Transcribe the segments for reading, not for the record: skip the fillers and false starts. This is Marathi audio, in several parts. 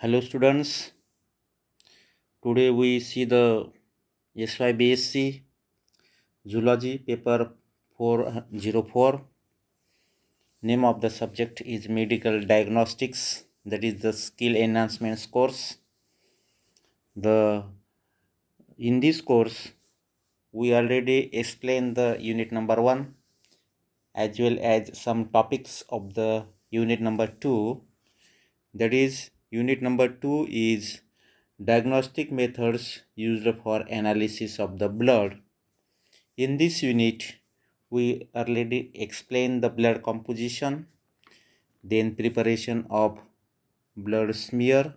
Hello students, today we see the SYBSc Zoology paper 404. Name of the subject is Medical Diagnostics, that is the skill enhancement course. In this course we already explained the unit number 1 as well as some topics of the unit number 2. That is unit number 2 is diagnostic methods used for analysis of the blood. In this unit, we already explained the blood composition, then preparation of blood smear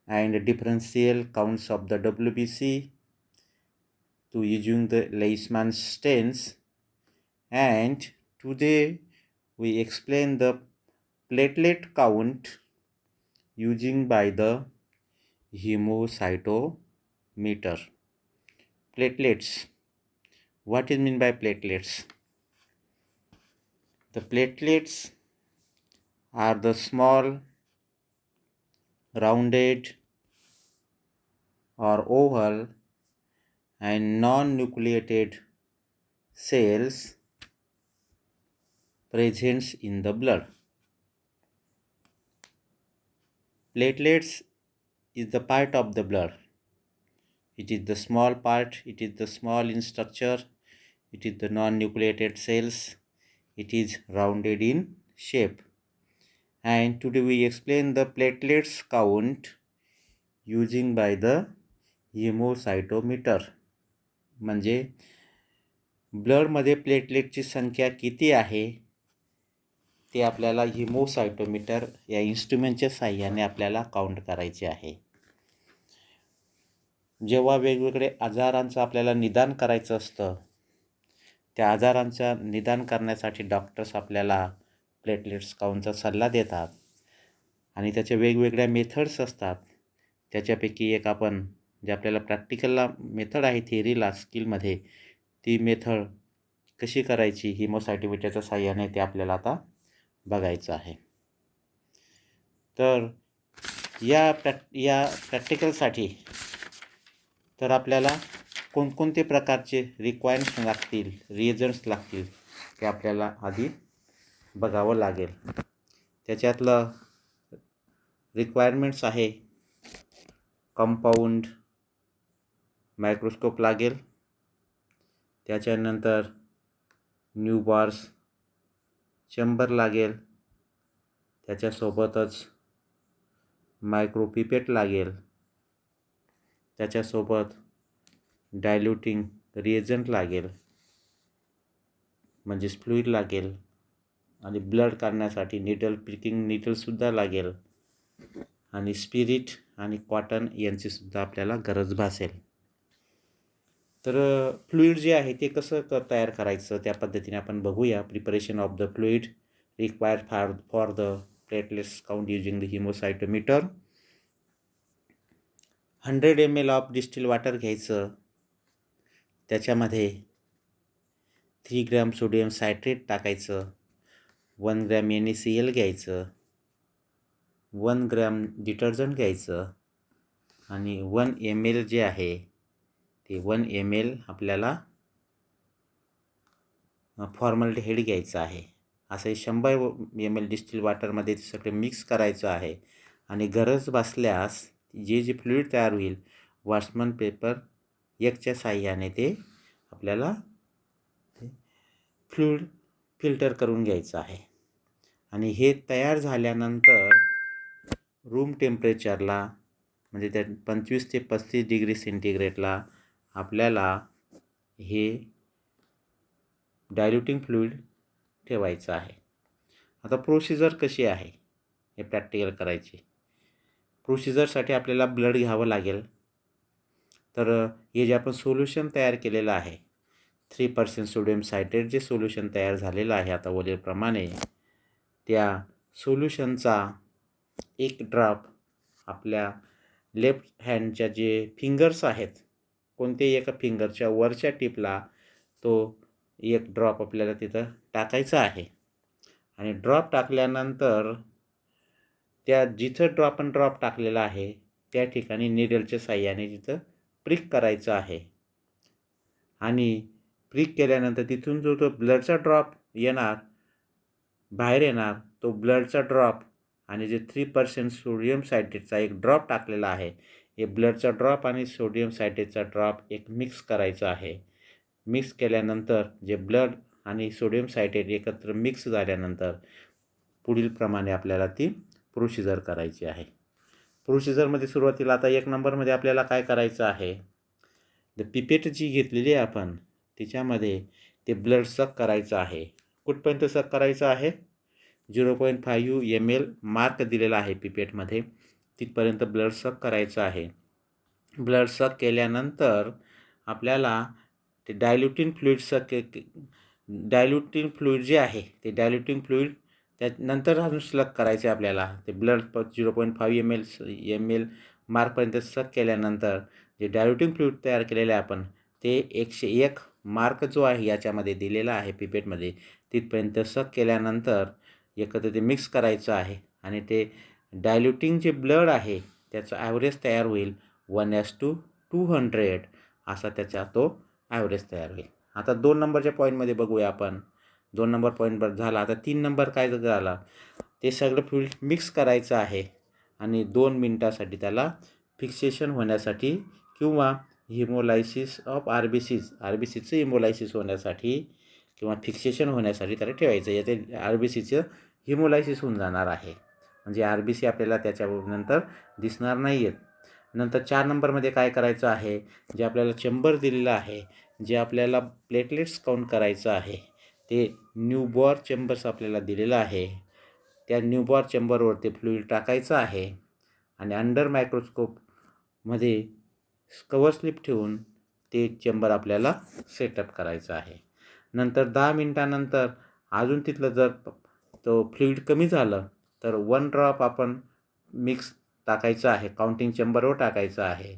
and differential counts of the WBC to using the Leishman stains, and today we explain the platelet count using by the hemocytometer. Platelets. What is mean by platelets? The platelets are the small, rounded or oval and non-nucleated cells present in the blood. Platelets is the part of the blood. It is the small part, it is the small in structure, it is the non-nucleated cells, it is rounded in shape. And today we explain the platelets count using by the hemocytometer. म्हणजे ब्लडमध्ये प्लेटलेटची संख्या किती आहे ते आपल्याला हिमोसायटोमीटर या इन्स्ट्रुमेंटच्या साहाय्याने आपल्याला काउंट करायचे आहे. जेव्हा वेगवेगळे आजारांचं आपल्याला निदान करायचं असतं, त्या आजारांचं निदान करण्यासाठी डॉक्टर्स आपल्याला प्लेटलेट्स काउंटचा सल्ला देतात आणि त्याच्या वेगवेगळ्या मेथड्स असतात. त्याच्यापैकी एक आपण जे आपल्याला प्रॅक्टिकलला मेथड आहे, थिअरीला स्किलमध्ये, ती मेथड कशी करायची हिमोसायटोमीटरच्या साहाय्याने ते आपल्याला आता बघायचं आहे. तर या प्रॅक्टिकलसाठी तर आपल्याला कोणकोणते प्रकारचे रिक्वायरमेंट्स लागतील, रिएजंट्स लागतील ते आपल्याला आधी बघावं लागेल. त्याच्यातलं रिक्वायरमेंट्स आहे कंपाऊंड मायक्रोस्कोप लागेल, त्याच्यानंतर न्यूबार्स चेंबर लागेल, त्याच्यासोबतच मायक्रोपिपेट लागेल, त्याच्यासोबत डायल्युटिंग रिएजंट लागेल म्हणजेच फ्लुईड लागेल आणि ब्लड काढण्यासाठी प्रिकिंग नीडलसुद्धा लागेल आणि स्पिरिट आणि कॉटन यांचीसुद्धा आपल्याला गरज भासेल. तर फ्लुईड जे आहे ते कसं तयार करायचं त्या पद्धतीने आपण बघूया. Preparation of the fluid required for the platelets count using the haemocytometer. 100 ml of distil water घ्यायचं, त्याच्यामध्ये 3 ग्रॅम सोडियम सायट्रेट टाकायचं, 1 ग्रॅम NaCl घ्यायचं, 1 ग्रॅम डिटर्जंट घ्यायचं आणि 1 ml जे आहे ते 1 ml आपल्याला फॉर्मल्डिहाइड घ्यायचं आहे. असं 100 ml डिस्टिल वॉटरमध्ये सगळं मिक्स करायचं आहे आणि गरज भासल्यास जे फ्लुईड तयार होईल वॉटरमन पेपर 1च्या साहाय्याने ते आपल्याला फ्लुईड फिल्टर करून घ्यायचं आहे. आणि हे तयार झाल्यानंतर रूम टेम्परेचरला म्हणजे त्या 25 ते 35 डिग्री सेंटीग्रेडला आपल्याला हे डायल्युटिंग फ्लुईड ठेवायचं आहे. आता प्रोसिजर कशी आहे हे प्रॅक्टिकल करायची. प्रोसिजरसाठी आपल्याला ब्लड घ्यावं लागेल. तर हे जे आपण सोल्युशन तयार केलेलं आहे 3% सोडियम सायट्रेट जे सोल्युशन तयार झालेलं आहे आता वरीलप्रमाणे, त्या सोल्युशनचा एक ड्रॉप आपल्या लेफ्ट हँडच्या जे फिंगर्स आहेत कोणत्याही एका फिंगरच्या वरच्या टिपला तो एक ड्रॉप आपल्याला तिथं टाकायचा आहे. आणि ड्रॉप टाकल्यानंतर त्या जिथं आपण ड्रॉप टाकलेला आहे त्या ठिकाणी निडलच्या साहाय्याने तिथं प्रिक करायचं आहे. आणि प्रिक केल्यानंतर तिथून जो तो ब्लडचा ड्रॉप येणार, बाहेर येणार, तो ब्लडचा ड्रॉप आणि जे 3% सोडियम सायट्रेटचा एक ड्रॉप टाकलेला आहे, हे ब्लडचा ड्रॉप आणि सोडियम सायट्रेटचा ड्रॉप एक मिक्स करायचा आहे. मिक्स केल्यानंतर जे ब्लड आणि सोडियम सायट्रेट एकत्र मिक्स झाल्यानंतर पुढील प्रमाणे आपल्याला ती प्रोसिजर करायची आहे. प्रोसिजरमध्ये सुरुवातीला आता 1 नंबरमध्ये आपल्याला काय करायचं आहे, पिपेट जी घेतलेली आहे आपण तिच्यामध्ये ते ब्लड सक करायचं आहे. कुठपर्यंत सक करायचं आहे? 0.5 ml मार्क दिलेला आहे पिपेटमध्ये, तिथपर्यंत ब्लड सक करायचं आहे. ब्लड सक केल्यानंतर आपल्याला ते डायल्युटिंग फ्लुईड जे आहे ते डायल्युटिंग फ्लुईड त्यानंतर अजून स्लग करायचे आपल्याला. ते ब्लड 0.5 ml मार्कपर्यंत सक केल्यानंतर जे डायल्युटिंग फ्लुईड तयार केलेलं आहे आपण ते 101 मार्क जो आहे याच्यामध्ये दिलेला आहे पिपेटमध्ये, तिथपर्यंत सक केल्यानंतर एकत्र ते मिक्स करायचं आहे. आणि ते डायल्युटिंग जे ब्लड आहे त्याचा ॲव्हरेज तयार होईल 1:200 असा त्याचा तो ॲव्हरेज तयार होईल. आता 2 नंबरच्या पॉईंटमध्ये बघूया आपण. 2 नंबर पॉईंट झाला. आता 3 नंबर काय झाला, ते सगळं फ्लुईड मिक्स करायचं आहे आणि 2 मिनटासाठी त्याला फिक्सेशन होण्यासाठी किंवा हिमोलायसिस ऑफ आरबीसीचं हिमोलायसिस होण्यासाठी किंवा फिक्सेशन होण्यासाठी त्याला ठेवायचं. याचे आरबीसीचं हिमोलायसिस होऊन जाणार आहे, म्हणजे आरबीसी आपल्याला त्याच्यानंतर दिसणार नाही आहेत. नंतर 4 नंबरमध्ये काय करायचं आहे, जे आपल्याला चेंबर दिलेलं आहे, जे आपल्याला प्लेटलेट्स काउंट करायचं आहे, ते न्यूबॉर चेंबर्स आपल्याला दिलेलं आहे. त्या न्यूबॉर चेंबरवर ते फ्लुईड टाकायचं आहे आणि अंडर मायक्रोस्कोपमध्ये कवर स्लिप ठेवून ते चेंबर आपल्याला सेटअप करायचं आहे. नंतर 10 मिनटानंतर अजून तिथलं जर तो फ्लुईड कमी झालं तर 1 ड्रॉप आपण मिक्स टाकायचं आहे, काउंटिंग चेंबरवर टाकायचं आहे.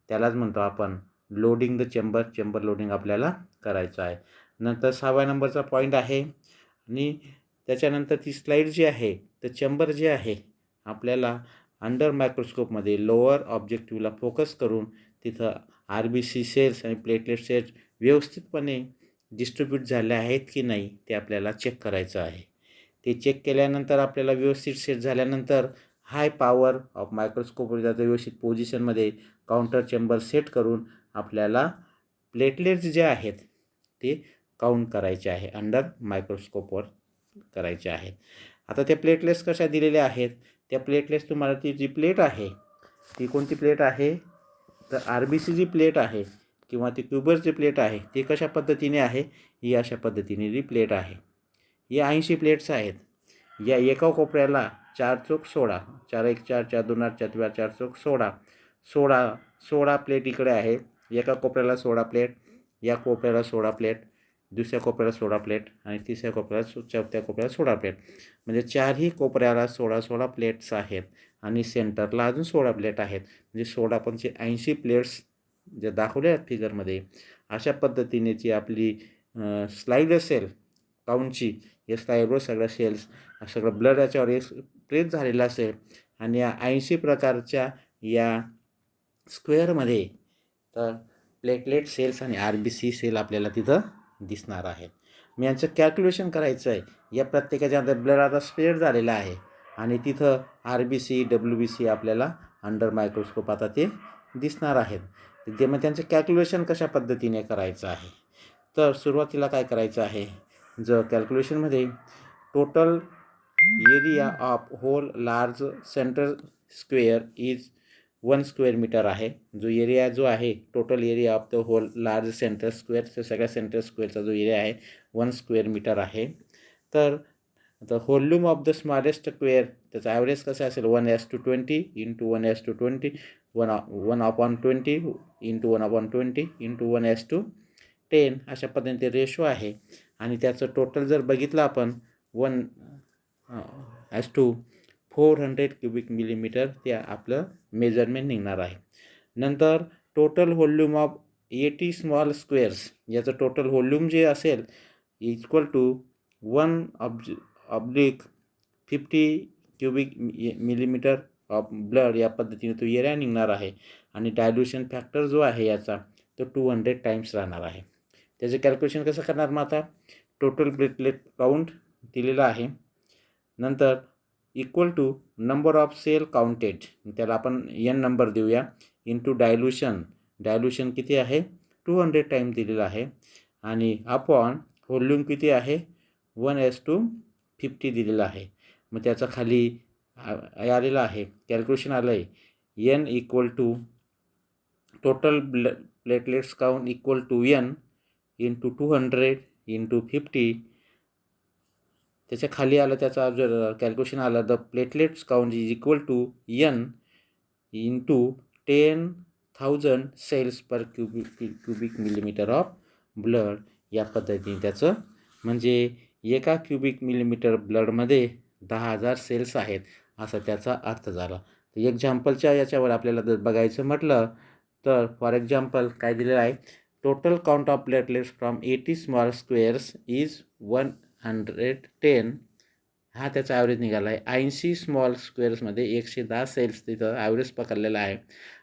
त्यालाच म्हणतो आपण लोडिंग द चेंबर लोडिंग आपल्याला करायचं आहे. नंतर 6व्या नंबरचा पॉईंट आहे आणि त्याच्यानंतर ती स्लाईड जी आहे तर चेंबर जे आहे आपल्याला अंडर मायक्रोस्कोपमध्ये लोअर ऑब्जेक्टिव्हला फोकस करून तिथं आरबीसी सेल्स आणि प्लेटलेट सेल्स व्यवस्थितपणे डिस्ट्रीब्यूट झाले आहेत की नाही ते आपल्याला चेक करायचं आहे. ते चेक केल्यानंतर आपल्याला व्यवस्थित सेट झाल्यानंतर हाय पॉवर ऑफ मायक्रोस्कोपवर जातं व्यवस्थित पोझिशनमध्ये काउंटर चेंबर सेट करून आपल्याला प्लेटलेट्स जे आहेत ते काउंट करायचे आहे, अंडर मायक्रोस्कोपवर करायचे आहेत. आता त्या प्लेटलेट्स कशा दिलेल्या आहेत, त्या प्लेटलेट्स तुम्हाला ती जी प्लेट आहे ती कोणती प्लेट आहे, तर आरबीसी जी प्लेट आहे किंवा ती क्युबर्स जी प्लेट आहे ती कशा पद्धतीने आहे, ही अशा पद्धतीने जी प्लेट आहे. या 80 प्लेट्स आहेत. या एका कोपऱ्याला 4 चोक 16, 4 1 4, 4 2 8, 4 4 चोक 16 प्लेट इकडे आहे. एका कोपऱ्याला 16 प्लेट, या कोपऱ्याला 16 प्लेट, दुसऱ्या कोपऱ्याला 16 प्लेट आणि तिसऱ्या कोपऱ्याला चौथ्या कोपऱ्याला 16 प्लेट, म्हणजे 4ही कोपऱ्याला 16 प्लेट्स आहेत आणि सेंटरला अजून 16 प्लेट आहेत. म्हणजे 16 पंचे 80 प्लेट्स जे दाखवले आहेत फिगरमध्ये, अशा पद्धतीने जी आपली स्लाईड असेल काउंटची, या स्लाईडवर सगळ्या सेल्स सगळं ब्लड याच्यावर एक प्रेस झालेलं असेल आणि या 80 प्रकारच्या या स्क्वेअरमध्ये तर प्लेटलेट सेल्स आणि आरबीसी सेल आपल्याला तिथं दिसणार आहेत. मी यांचं कॅल्क्युलेशन करायचं आहे. या प्रत्येकाच्या ब्लड आता स्प्रेड झालेला आहे आणि तिथं आरबीसी डब्ल्यूबीसी आपल्याला अंडर मायक्रोस्कोप आता ते दिसणार आहेत. ते मग त्यांचं कॅल्क्युलेशन कशा पद्धतीने करायचं आहे, तर सुरुवातीला काय करायचं आहे, जर कॅल्क्युलेशनमध्ये total area of whole large centre square is 1 square metre आहे. जो एरिया जो आहे total area of the whole large centre square, तर सगळ्या सेंटर स्क्वेअरचा जो एरिया आहे 1 स्क्वेअर मीटर आहे. तर the volume of the smallest square त्याचा ॲव्हरेज कसं असेल 1:20 इंटू 1:20 1/20 इंटू 1/20 इंटू 1:10 अशा पद्धतीने रेशो आहे. आणि त्याचं टोटल जर बघितलं आपण 1:400 क्युबिक मिलीमीटर ते आपलं मेजरमेंट निघणार आहे. नंतर total volume of 80 small squares, याचं टोटल व्हॉल्यूम जे असेल equal to 1/50 cubic millimetre of blood या पद्धतीने तो एरिया निघणार आहे. आणि डायल्युशन फॅक्टर जो आहे याचा तो 200 टाइम्स राहणार आहे. त्याचं कॅल्क्युलेशन कसं करणार मग आता? टोटल प्लेटलेट काउंट दिलेलं आहे, नंतर equal to number of cell counted, त्याला आपण n नंबर देऊया, इंटू डायल्युशन किती आहे 200 टाइम दिलेलं आहे, आणि अपॉन व्हॉल्यूम किती आहे 1:50 दिलेलं आहे. मग त्याचा खाली आलेलं आहे कॅल्क्युलेशन आलं आहे n equal to total platelets count equal to n into 200 into 50. त्याच्या खाली आलं, त्याचा जर कॅल्क्युलेशन आलं, the platelets count is equal to n into 10,000 cells per cubic millimetre of blood या पद्धतीने त्याचं, म्हणजे एका क्युबिक मिलीमीटर ब्लडमध्ये 10,000 सेल्स आहेत असा त्याचा अर्थ झाला. तर एक्झाम्पलच्या याच्यावर आपल्याला जर बघायचं म्हटलं तर फॉर एक्झाम्पल काय दिलेलं आहे, total count of platelets from 80 small squares is 110. हा त्याचा ॲव्हरेज निघाला आहे. 80 स्मॉल स्क्वेअर्समध्ये 110 सेल्स तिथं ॲव्हरेज पकडलेला आहे,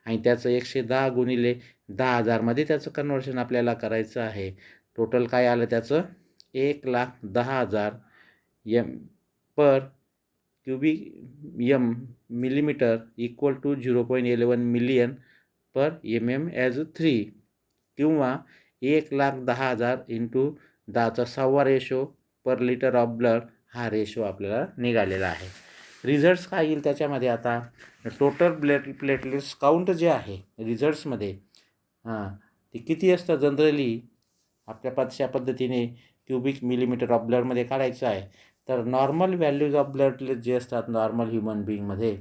आणि त्याचं 110 गुणिले 10,000मध्ये त्याचं कन्व्हर्शन आपल्याला करायचं आहे. टोटल काय आलं त्याचं 1,10,000 per cubic millimetre equal to 0.11 million per as 3, किंवा 1,10,000 into 10⁻⁴ ratio per litre of blood हा रेशो आपल्याला निघालेला आहे. रिझल्ट्स काय येईल त्याच्यामध्ये आता, टोटल प्लेटलेट्स काउंट जे आहे रिझल्ट्समध्ये ते किती असतं जनरली आपल्या अशा पद्धतीने क्युबिक मिलीमीटर ऑफ ब्लडमध्ये काढायचं आहे. तर normal values of blood plate जे असतात नॉर्मल ह्युमन बिईंगमध्ये,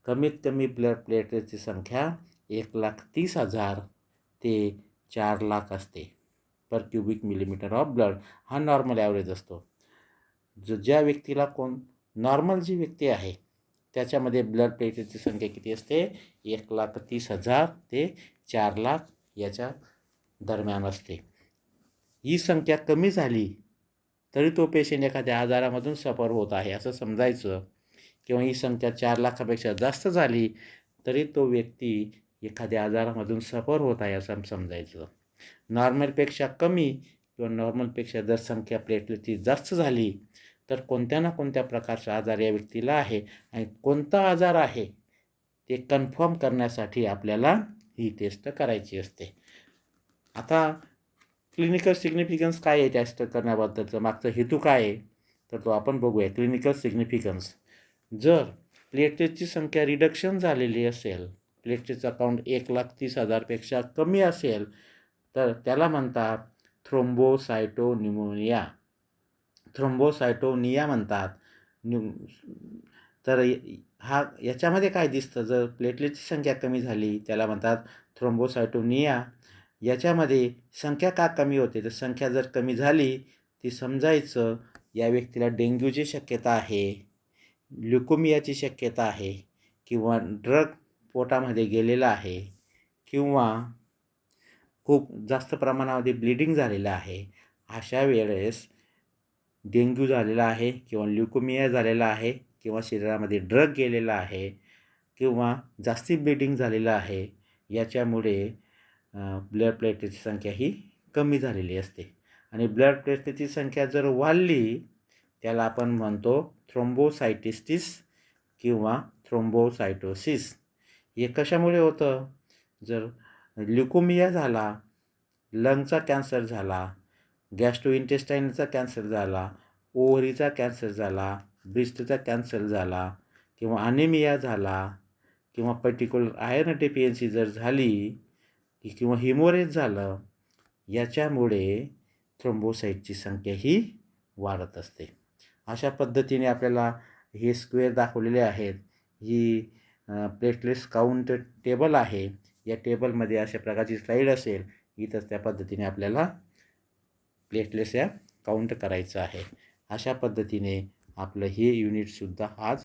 कमीत कमी ब्लड प्लेटलेटची संख्या 1,30,000 ते 4,00,000 असते पर क्युबिक मिलीमीटर ऑफ ब्लड. हा नॉर्मल ॲव्हरेज असतो. ज्या व्यक्तीला नॉर्मल जी व्यक्ती आहे त्याच्यामध्ये ब्लड प्लेटलेटची संख्या किती असते 1,30,000 ते 4,00,000 याच्या दरम्यान असते. ही संख्या कमी झाली तरी तो पेशंट एखाद्या आजारामधून सफर होत आहे असं समजायचं, किंवा ही संख्या 4,00,000पेक्षा जास्त झाली तरी तो व्यक्ती एखाद्या आजारामधून सफर होत आहे असं समजायचं. नॉर्मलपेक्षा कमी किंवा नॉर्मलपेक्षा जर संख्या प्लेटलेटची जास्त झाली तर कोणत्या ना कोणत्या प्रकारचा आजार या व्यक्तीला आहे, आणि कोणता आजार आहे ते कन्फर्म करण्यासाठी आपल्याला ही टेस्ट करायची असते. आता क्लिनिकल सिग्निफिकन्स काय आहे टेस्ट करण्याबद्दलचं मागचा हेतू काय आहे तर तो आपण बघूया. क्लिनिकल सिग्निफिकन्स, जर प्लेटलेटची संख्या रिडक्शन झालेली असेल, प्लेटलेटचा काउंट 1,30,000पेक्षा कमी असेल तर त्याला म्हणतात थ्रोम्बोसायटोनिमोनिया म्हणतात. तर याच्यामध्ये काय दिसतं, जर प्लेटलेटची संख्या कमी झाली त्याला म्हणतात थ्रोम्बोसायटोनिया. याच्यामध्ये संख्या का कमी होते, तर संख्या जर कमी झाली ती समजायचं या व्यक्तीला डेंग्यूची शक्यता आहे, ल्युकोमियाची शक्यता आहे, किंवा ड्रग पोटामध्ये गेलेला आहे, किंवा खूप जास्त प्रमाणामध्ये ब्लिडिंग झालेलं आहे. अशा वेळेस डेंग्यू झालेला आहे किंवा ल्युकोमिया झालेला आहे किंवा शरीरामध्ये ड्रग गेलेला आहे किंवा जास्ती ब्लिडिंग झालेलं आहे, याच्यामुळे ब्लड प्लेटलेटची संख्या ही कमी झालेली असते. आणि ब्लड प्लेटलेटची संख्या जर वाढली त्याला आपण म्हणतो थ्रोम्बोसायटिस्टिस किंवा थ्रोम्बोसायटोसिस. हे कशामुळे होतं, जर ल्युकोमिया झाला, लंगचा कॅन्सर झाला, गॅस्ट्रोइंटेस्टाईनचा कॅन्सर झाला, ओव्हरीचा कॅन्सर झाला, ब्रेस्टचा कॅन्सर झाला, किंवा अनिमिया झाला, किंवा पर्टिक्युलर आयर्न डेफिशियन्सी जर झाली, किंवा हिमोरेज झालं, याच्यामुळे थ्रोम्बोसाईटची संख्या ही वाढत असते. अशा पद्धतीने आपल्याला हे स्क्वेअर दाखवलेले आहेत. ही प्लेटलेट्स काउंट टेबल आहे. या टेबलमध्ये अशा प्रकारची स्लाईड असेल, इथंच त्या पद्धतीने आपल्याला प्लेटलेट्स या काउंट करायचं आहे. अशा पद्धतीने आपलं हे युनिटसुद्धा आज